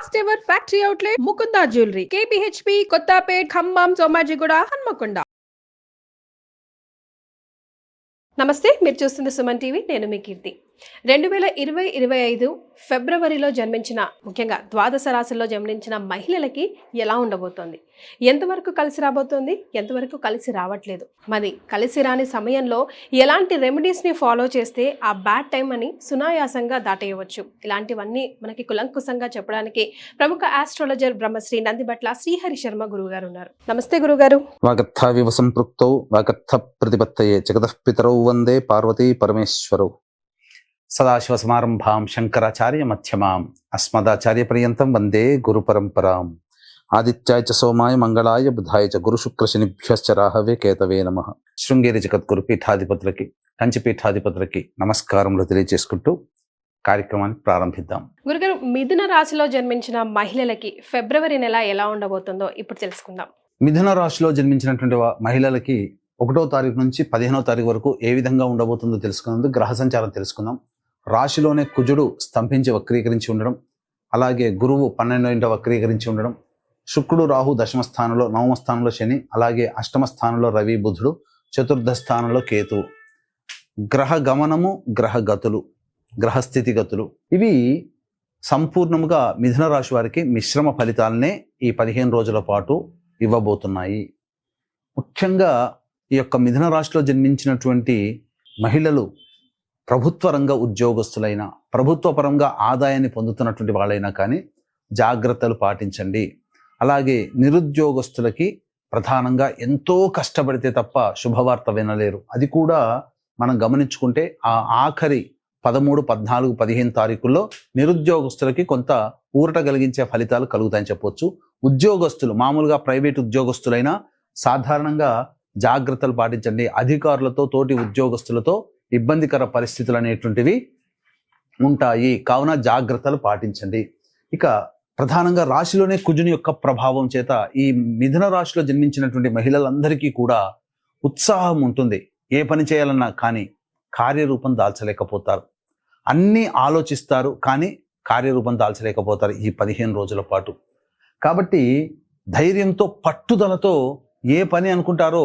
First ever factory outlet Mukunda jewellery KPHB Kothapet Khammam Somajiguda Hanamkonda. నమస్తే, మీరు చూస్తుంది సుమన్ టీవీ. నేను మీ కీర్తి. 2020-25 ఫిబ్రవరిలో జన్మించిన, ముఖ్యంగా ద్వాదశ రాశుల్లో జన్మించిన మహిళలకి ఎలా ఉండబోతోంది, ఎంతవరకు కలిసి రాబోతోంది, ఎంతవరకు కలిసి రావట్లేదు, మరి కలిసి రాని సమయంలో ఎలాంటి రెమెడీస్ని ఫాలో చేస్తే ఆ బ్యాడ్ టైం అని సునాయాసంగా దాటేయవచ్చు, ఇలాంటివన్నీ మనకి కులంకుశంగా చెప్పడానికి ప్రముఖ ఆస్ట్రాలజర్ బ్రహ్మశ్రీ నందిబట్ల శ్రీహరి శర్మ గురువు గారు ఉన్నారు. నమస్తే గురుగారు. వాగర్థావివ సంపృక్తౌ వాగర్థ ప్రతిపత్తయే జగతః పితరౌ వందే పార్వతీ పరమేశ్వరౌ. సదాశివ సమారంభాం శంకరాచార్య మధ్యమాం అస్మదాచార్య పర్యంతం వందే గురు పరంపరాం. ఆదిత్యాయ చ సోమాయ మంగళాయ బుధాయ చ గురు శుక్ర శనిభ్యశ్చ రాహవే కేతవే నమః. శృంగేరి జగద్గురు పీఠాధిపతులకి, కంచి పీఠాధిపతులకి నమస్కారములు తెలియజేసుకుంటూ కార్యక్రమాన్ని ప్రారంభిద్దాం. గురుగారు, మిథున రాశిలో జన్మించిన మహిళలకి ఫిబ్రవరి నెల ఎలా ఉండబోతుందో ఇప్పుడు తెలుసుకుందాం. మిథున రాశిలో జన్మించినటువంటి మహిళలకి 1వ తారీఖు నుంచి 15వ తారీఖు వరకు ఏ విధంగా ఉండబోతుందో తెలుసుకున్నందుకు గ్రహ సంచారం తెలుసుకుందాం. రాశిలోనే కుజుడు స్తంభించి వక్రీకరించి ఉండడం, అలాగే గురువు 12వ ఇంట వక్రీకరించి ఉండడం, శుక్రుడు రాహు దశమ స్థానంలో, నవమ స్థానంలో శని, అలాగే అష్టమ స్థానంలో రవి బుధుడు, చతుర్థ స్థానంలో కేతు. గ్రహ గమనము, గ్రహ గతులు, గ్రహస్థితి గతులు ఇవి సంపూర్ణముగా మిథున రాశి వారికి మిశ్రమ ఫలితాలనే ఈ 15 రోజుల పాటు ఇవ్వబోతున్నాయి. ముఖ్యంగా ఈ యొక్క మిథున రాశిలో జన్మించినటువంటి మహిళలు ప్రభుత్వ రంగ ఉద్యోగస్తులైనా, ప్రభుత్వ పరంగా ఆదాయాన్ని పొందుతున్నటువంటి వాళ్ళైనా కానీ జాగ్రత్తలు పాటించండి. అలాగే నిరుద్యోగస్తులకి ప్రధానంగా ఎంతో కష్టపడితే తప్ప శుభవార్త వినలేరు. అది కూడా మనం గమనించుకుంటే ఆ ఆఖరి 13, 14, 15 తారీఖుల్లో నిరుద్యోగస్తులకి కొంత ఊరట కలిగించే ఫలితాలు కలుగుతాయని చెప్పొచ్చు. ఉద్యోగస్తులు, మామూలుగా ప్రైవేట్ ఉద్యోగస్తులైనా సాధారణంగా జాగ్రత్తలు పాటించండి. అధికారులతో, తోటి ఉద్యోగస్తులతో ఇబ్బందికర పరిస్థితులు అనేటువంటివి ఉంటాయి, కావున జాగ్రత్తలు పాటించండి. ఇక ప్రధానంగా రాశిలోనే కుజుని యొక్క ప్రభావం చేత ఈ మిథున రాశిలో జన్మించినటువంటి మహిళలందరికీ కూడా ఉత్సాహం ఉంటుంది. ఏ పని చేయాలన్నా కానీ కార్యరూపం దాల్చలేకపోతారు. అన్నీ ఆలోచిస్తారు కానీ కార్యరూపం దాల్చలేకపోతారు ఈ 15 రోజుల పాటు. కాబట్టి ధైర్యంతో, పట్టుదలతో ఏ పని అనుకుంటారో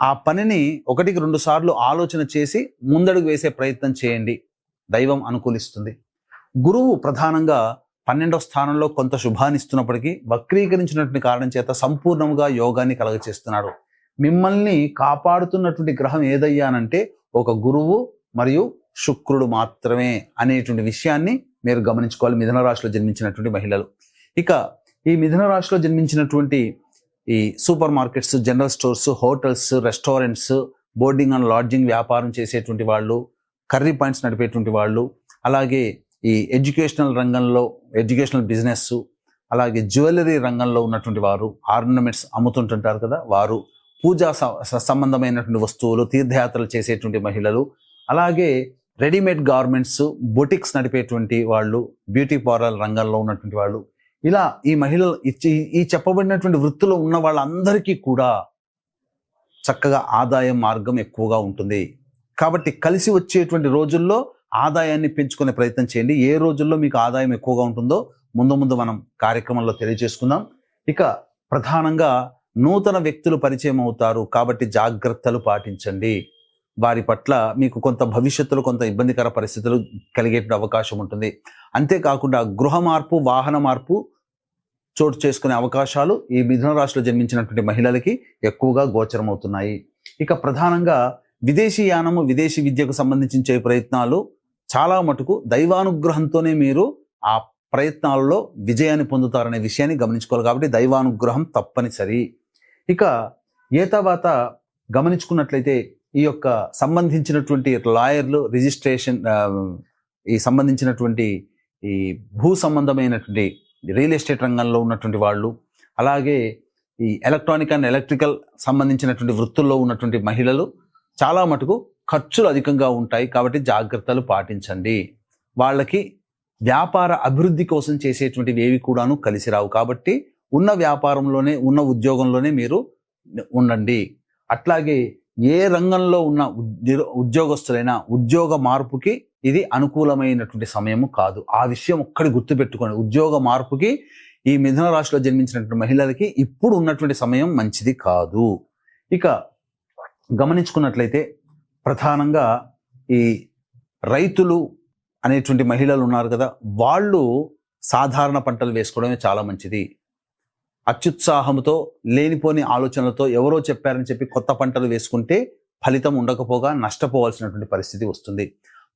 ఆ పనిని 1-2 సార్లు ఆలోచన చేసి ముందడుగు వేసే ప్రయత్నం చేయండి. దైవం అనుకూలిస్తుంది. గురువు ప్రధానంగా 12వ స్థానంలో కొంత శుభాన్ని ఇస్తున్నప్పటికీ వక్రీకరించినటువంటి కారణం చేత సంపూర్ణంగా యోగాన్ని కలగచేస్తున్నాడు. మిమ్మల్ని కాపాడుతున్నటువంటి గ్రహం ఏదయ్యానంటే ఒక గురువు మరియు శుక్రుడు మాత్రమే అనేటువంటి విషయాన్ని మీరు గమనించుకోవాలి మిథున రాశిలో జన్మించినటువంటి మహిళలు. ఇక ఈ మిథున రాశిలో జన్మించినటువంటి ఈ super markets, general stores, hotels, restaurants, boarding and lodging వ్యాపారం చేసేటువంటి వాళ్ళు, కర్రీ పాయింట్స్ నడిపేటువంటి వాళ్ళు, అలాగే ఈ ఎడ్యుకేషనల్ రంగంలో ఎడ్యుకేషనల్ బిజినెస్, అలాగే జ్యువెలరీ రంగంలో ఉన్నటువంటి వారు, ఆర్నమెంట్స్ అమ్ముతుంటుంటారు కదా వారు, పూజా సంబంధమైనటువంటి వస్తువులు, తీర్థయాత్రలు చేసేటువంటి మహిళలు, అలాగే రెడీమేడ్ గార్మెంట్స్, బొటిక్స్ నడిపేటువంటి వాళ్ళు, బ్యూటీ పార్లర్ రంగంలో ఉన్నటువంటి వాళ్ళు, ఇలా ఈ మహిళలు ఈ చెప్పబడినటువంటి వృత్తిలో ఉన్న వాళ్ళందరికీ కూడా చక్కగా ఆదాయం మార్గం ఎక్కువగా ఉంటుంది. కాబట్టి కలిసి వచ్చేటువంటి రోజుల్లో ఆదాయాన్ని పెంచుకునే ప్రయత్నం చేయండి. ఏ రోజుల్లో మీకు ఆదాయం ఎక్కువగా ఉంటుందో ముందు మనం కార్యక్రమంలో తెలియజేసుకుందాం. ఇక ప్రధానంగా నూతన వ్యక్తులు పరిచయం అవుతారు కాబట్టి జాగ్రత్తలు పాటించండి. వారి పట్ల మీకు కొంత భవిష్యత్తులో కొంత ఇబ్బందికర పరిస్థితులు కలిగే అవకాశం ఉంటుంది. అంతేకాకుండా గృహ మార్పు, వాహన మార్పు చోటు చేసుకునే అవకాశాలు ఈ మిథున రాశిలో జన్మించినటువంటి మహిళలకి ఎక్కువగా గోచరమవుతున్నాయి. ఇక ప్రధానంగా విదేశీ యానము, విదేశీ విద్యకు సంబంధించే ప్రయత్నాలు చాలా మటుకు దైవానుగ్రహంతోనే మీరు ఆ ప్రయత్నాలలో విజయాన్ని పొందుతారనే విషయాన్ని గమనించుకోవాలి. కాబట్టి దైవానుగ్రహం తప్పనిసరి. ఇక ఏ తర్వాత గమనించుకున్నట్లయితే ఈ యొక్క సంబంధించినటువంటి లాయర్లు, రిజిస్ట్రేషన్, ఈ సంబంధించినటువంటి ఈ భూ సంబంధమైనటువంటి రియల్ ఎస్టేట్ రంగంలో ఉన్నటువంటి వాళ్ళు, అలాగే ఈ ఎలక్ట్రానిక్ అండ్ ఎలక్ట్రికల్ సంబంధించినటువంటి వృత్తుల్లో ఉన్నటువంటి మహిళలు చాలా మటుకు ఖర్చులు అధికంగా ఉంటాయి కాబట్టి జాగ్రత్తలు పాటించండి. వాళ్ళకి వ్యాపార అభివృద్ధి కోసం చేసేటువంటివి ఏవి కూడాను కలిసి రావు. కాబట్టి ఉన్న వ్యాపారంలోనే, ఉన్న ఉద్యోగంలోనే మీరు ఉండండి. అట్లాగే ఏ రంగంలో ఉన్న ఉద్యోగస్తులైనా ఉద్యోగ మార్పుకి ఇది అనుకూలమైనటువంటి సమయము కాదు. ఆ విషయం ఒక్కడి గుర్తుపెట్టుకోండి. ఉద్యోగ మార్పుకి ఈ మిథున రాశిలో జన్మించినటువంటి మహిళలకి ఇప్పుడు ఉన్నటువంటి సమయం మంచిది కాదు. ఇక గమనించుకున్నట్లయితే ప్రధానంగా ఈ రైతులు అనేటువంటి మహిళలు ఉన్నారు కదా, వాళ్ళు సాధారణ పంటలు వేసుకోవడమే చాలా మంచిది. అత్యుత్సాహంతో లేనిపోని ఆలోచనలతో ఎవరో చెప్పారని చెప్పి కొత్త పంటలు వేసుకుంటే ఫలితం ఉండకపోగా నష్టపోవాల్సినటువంటి పరిస్థితి వస్తుంది.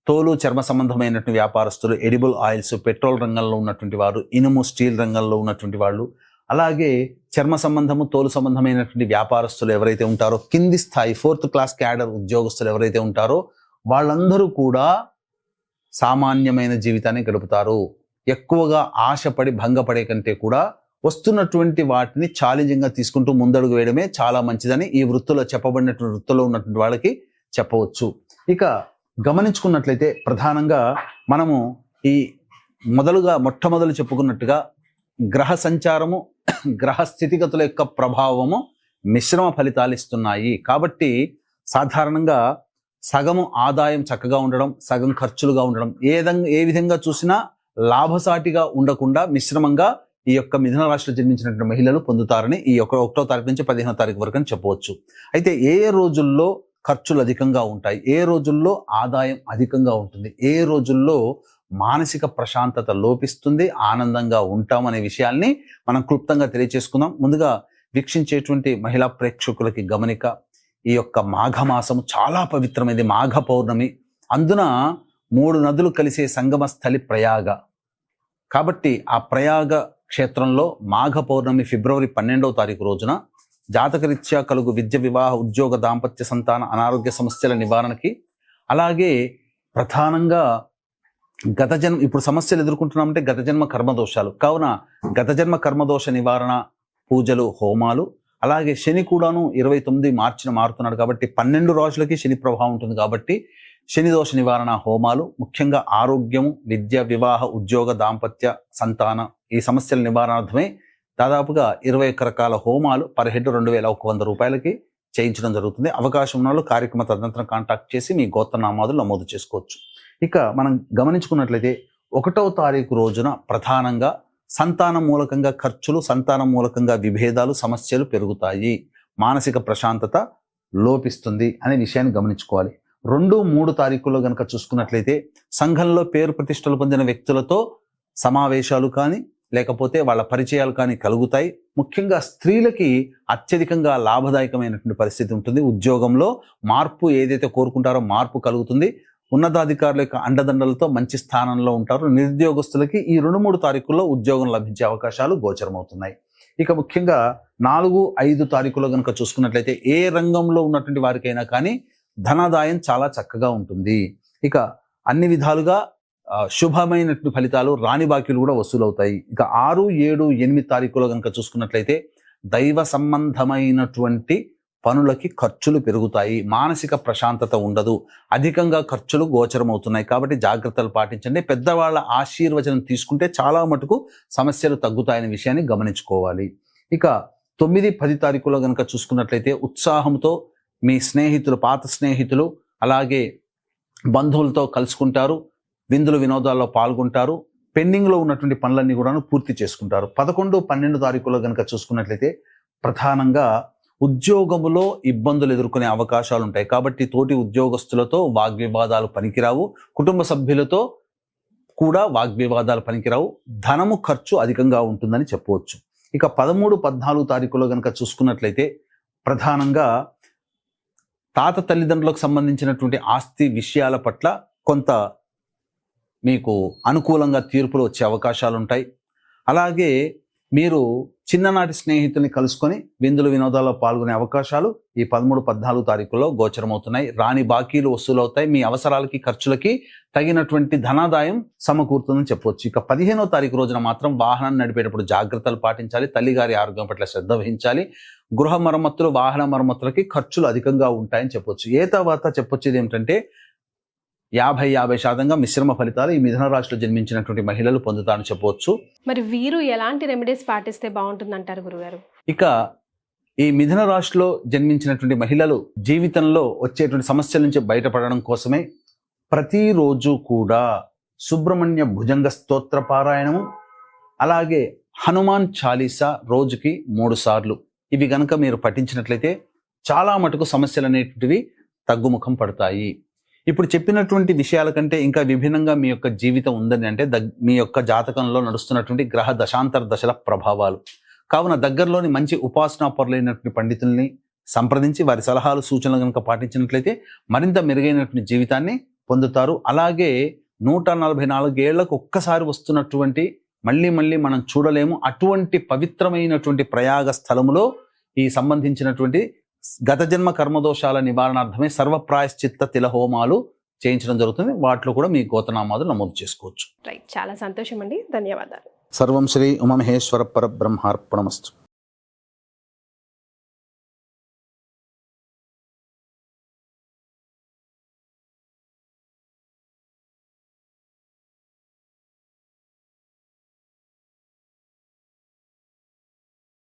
తోలు చర్మ సంబంధమైనటువంటి వ్యాపారస్తులు, ఎడిబుల్ ఆయిల్స్, పెట్రోల్ రంగంలో ఉన్నటువంటి వారు, ఇనుము స్టీల్ రంగంలో ఉన్నటువంటి వాళ్ళు, అలాగే చర్మ సంబంధము తోలు సంబంధమైనటువంటి వ్యాపారస్తులు ఎవరైతే ఉంటారో, కింది స్థాయి 4th క్లాస్ క్యాడర్ ఉద్యోగస్తులు ఎవరైతే ఉంటారో వాళ్ళందరూ కూడా సామాన్యమైన జీవితాన్ని గడుపుతారు. ఎక్కువగా ఆశపడి భంగపడే కంటే కూడా వస్తున్నటువంటి వాటిని ఛాలెంజింగ్గా తీసుకుంటూ ముందడుగు వేయడమే చాలా మంచిదని ఈ వృత్తిలో చెప్పబడినటువంటి వృత్తిలో ఉన్నటువంటి వాళ్ళకి చెప్పవచ్చు. ఇక గమనించుకున్నట్లయితే ప్రధానంగా మనము ఈ మొట్టమొదలు చెప్పుకున్నట్టుగా గ్రహ సంచారము, గ్రహ స్థితిగతుల యొక్క ప్రభావము మిశ్రమ ఫలితాలు ఇస్తున్నాయి. కాబట్టి సాధారణంగా సగము ఆదాయం చక్కగా ఉండడం, సగం ఖర్చులుగా ఉండడం, ఏ విధంగా చూసినా లాభసాటిగా ఉండకుండా మిశ్రమంగా ఈ యొక్క మిథున రాశిలో జన్మించినటువంటి మహిళలు పొందుతారని ఈ 1వ తారీఖు నుంచి 15వ తారీఖు వరకు అని చెప్పవచ్చు. అయితే ఏ రోజుల్లో ఖర్చులు అధికంగా ఉంటాయి, ఏ రోజుల్లో ఆదాయం అధికంగా ఉంటుంది, ఏ రోజుల్లో మానసిక ప్రశాంతత లోపిస్తుంది, ఆనందంగా ఉంటామనే విషయాల్ని మనం క్లుప్తంగా తెలియజేసుకుందాం. ముందుగా వీక్షించేటువంటి మహిళా ప్రేక్షకులకి గమనిక, ఈ యొక్క మాఘమాసం చాలా పవిత్రమైనది. మాఘ పౌర్ణమి, అందున 3 నదులు కలిసే సంగమ స్థలి ప్రయాగ. కాబట్టి ఆ ప్రయాగ క్షేత్రంలో మాఘ పౌర్ణమి ఫిబ్రవరి 12వ తారీఖు రోజున జాతకరీత్యా కలుగు విద్య, వివాహ, ఉద్యోగ, దాంపత్య, సంతాన, అనారోగ్య సమస్యల నివారణకి, అలాగే ప్రధానంగా ఇప్పుడు సమస్యలు ఎదుర్కొంటున్నామంటే గత జన్మ కర్మదోషాలు కావున గత జన్మ కర్మదోష నివారణ పూజలు, హోమాలు, అలాగే శని కూడాను 29 మార్చిన మారుతున్నాడు కాబట్టి 12 రాశులకి శని ప్రభావం ఉంటుంది కాబట్టి శని దోష నివారణ హోమాలు, ముఖ్యంగా ఆరోగ్యము, విద్య, వివాహ, ఉద్యోగ, దాంపత్య, సంతాన ఈ సమస్యల నివారణార్థమే దాదాపుగా 21 రకాల హోమాలు పర్ హెడ్ 2100 రూపాయలకి చేయించడం జరుగుతుంది. అవకాశం ఉన్న వాళ్ళు కార్యక్రమ తదనంతరం కాంటాక్ట్ చేసి మీ గోత్రనామాదులు నమోదు చేసుకోవచ్చు. ఇక మనం గమనించుకున్నట్లయితే 1వ తారీఖు రోజున ప్రధానంగా సంతానం మూలకంగా ఖర్చులు, సంతానం మూలకంగా విభేదాలు, సమస్యలు పెరుగుతాయి, మానసిక ప్రశాంతత లోపిస్తుంది అనే విషయాన్ని గమనించుకోవాలి. 2, 3 తారీఖుల్లో కనుక చూసుకున్నట్లయితే సంఘంలో పేరు ప్రతిష్టలు పొందిన వ్యక్తులతో సమావేశాలు కానీ లేకపోతే వాళ్ళ పరిచయాలు కానీ కలుగుతాయి. ముఖ్యంగా స్త్రీలకి అత్యధికంగా లాభదాయకమైనటువంటి పరిస్థితి ఉంటుంది. ఉద్యోగంలో మార్పు ఏదైతే కోరుకుంటారో మార్పు కలుగుతుంది. ఉన్నతాధికారుల యొక్క అండదండలతో మంచి స్థానంలో ఉంటారు. నిరుద్యోగస్తులకి ఈ 2, 3 తారీఖుల్లో ఉద్యోగం లభించే అవకాశాలు గోచరమవుతున్నాయి. ఇక ముఖ్యంగా 4, 5 తారీఖుల్లో కనుక చూసుకున్నట్లయితే ఏ రంగంలో ఉన్నటువంటి వారికైనా కానీ ధనాదాయం చాలా చక్కగా ఉంటుంది. ఇక అన్ని విధాలుగా శుభమైనటువంటి ఫలితాలు, రాని బాకీలు కూడా వసూలవుతాయి. ఇక 6, 7, 8 తారీఖుల్లో కనుక చూసుకున్నట్లయితే దైవ సంబంధమైనటువంటి పనులకి ఖర్చులు పెరుగుతాయి, మానసిక ప్రశాంతత ఉండదు, అధికంగా ఖర్చులు గోచరమవుతున్నాయి. కాబట్టి జాగ్రత్తలు పాటించండి. పెద్దవాళ్ళ ఆశీర్వచనం తీసుకుంటే చాలా మటుకు సమస్యలు తగ్గుతాయనే విషయాన్ని గమనించుకోవాలి. ఇక 9, 10 తారీఖుల్లో కనుక చూసుకున్నట్లయితే ఉత్సాహంతో మీ స్నేహితులు, పాత స్నేహితులు, అలాగే బంధువులతో కలుసుకుంటారు, విందులు వినోదాల్లో పాల్గొంటారు, పెండింగ్లో ఉన్నటువంటి పనులన్నీ కూడా పూర్తి చేసుకుంటారు. 11, 12 తారీఖుల్లో కనుక చూసుకున్నట్లయితే ప్రధానంగా ఉద్యోగములో ఇబ్బందులు ఎదుర్కొనే అవకాశాలు ఉంటాయి. కాబట్టి తోటి ఉద్యోగస్తులతో వాగ్వివాదాలు పనికిరావు, కుటుంబ సభ్యులతో కూడా వాగ్వివాదాలు పనికిరావు, ధనము ఖర్చు అధికంగా ఉంటుందని చెప్పవచ్చు. ఇక 13, 14 తారీఖుల్లో కనుక చూసుకున్నట్లయితే ప్రధానంగా తాత తల్లిదండ్రులకు సంబంధించినటువంటి ఆస్తి విషయాల పట్ల కొంత మీకు అనుకూలంగా తీర్పులు వచ్చే అవకాశాలు ఉంటాయి. అలాగే మీరు చిన్ననాటి స్నేహితుల్ని కలుసుకొని విందులు వినోదాల్లో పాల్గొనే అవకాశాలు ఈ 13, 14 తారీఖుల్లో గోచరమవుతున్నాయి. రాని బాకీలు వసూలవుతాయి, మీ అవసరాలకి ఖర్చులకి తగినటువంటి ధనాదాయం సమకూరుతుందని చెప్పవచ్చు. ఇక 15వ తారీఖు రోజున మాత్రం వాహనాన్ని నడిపేటప్పుడు జాగ్రత్తలు పాటించాలి, తల్లిగారి ఆరోగ్యం పట్ల శ్రద్ధ వహించాలి. గృహ మరమ్మతులు, వాహన మరమ్మతులకి ఖర్చులు అధికంగా ఉంటాయని చెప్పొచ్చు. తర్వాత చెప్పొచ్చేది ఏమిటంటే 50% మిశ్రమ ఫలితాలు ఈ మిథున రాశిలో జన్మించినటువంటి మహిళలు పొందుతారని చెప్పవచ్చు. మరి వీరు ఎలాంటి రెమెడీస్ పాటిస్తే బాగుంటుంది అంటారు గురుగారు? ఇక ఈ మిథున రాశిలో జన్మించినటువంటి మహిళలు జీవితంలో వచ్చేటువంటి సమస్యల నుంచి బయటపడడం కోసమే ప్రతిరోజు కూడా సుబ్రహ్మణ్య భుజంగ స్తోత్ర పారాయణము, అలాగే హనుమాన్ చాలీసా రోజుకి 3 సార్లు ఇవి గనక మీరు పఠించినట్లయితే చాలా మటుకు సమస్యలు అనేటివి తగ్గుముఖం పడతాయి. ఇప్పుడు చెప్పినటువంటి విషయాల కంటే ఇంకా విభిన్నంగా మీ యొక్క జీవితం ఉందని అంటే మీ యొక్క జాతకంలో నడుస్తున్నటువంటి గ్రహ దశాంతర దశల ప్రభావాలు. కావున దగ్గరలోని మంచి ఉపాసనా పరులైనటువంటి పండితుల్ని సంప్రదించి వారి సలహాలు సూచనలు కనుక పాటించినట్లయితే మరింత మెరుగైనటువంటి జీవితాన్ని పొందుతారు. అలాగే 144 ఏళ్లకు ఒక్కసారి వస్తున్నటువంటి మళ్ళీ మనం చూడలేము అటువంటి పవిత్రమైనటువంటి ప్రయాగ స్థలములో ఈ సంబంధించినటువంటి గత జన్మ కర్మదోషాల నివారణార్థమే సర్వప్రాయశ్చిత్త తిలహోమాలు చేయించడం జరుగుతుంది. వాటిలో కూడా మీ గోత్రనామాలు నమోదు చేసుకోవచ్చు. రైట్, చాలా సంతోషం అండి, ధన్యవాదాలు. సర్వం శ్రీ ఉమామహేశ్వర పరబ్రహ్మార్పణమస్తు.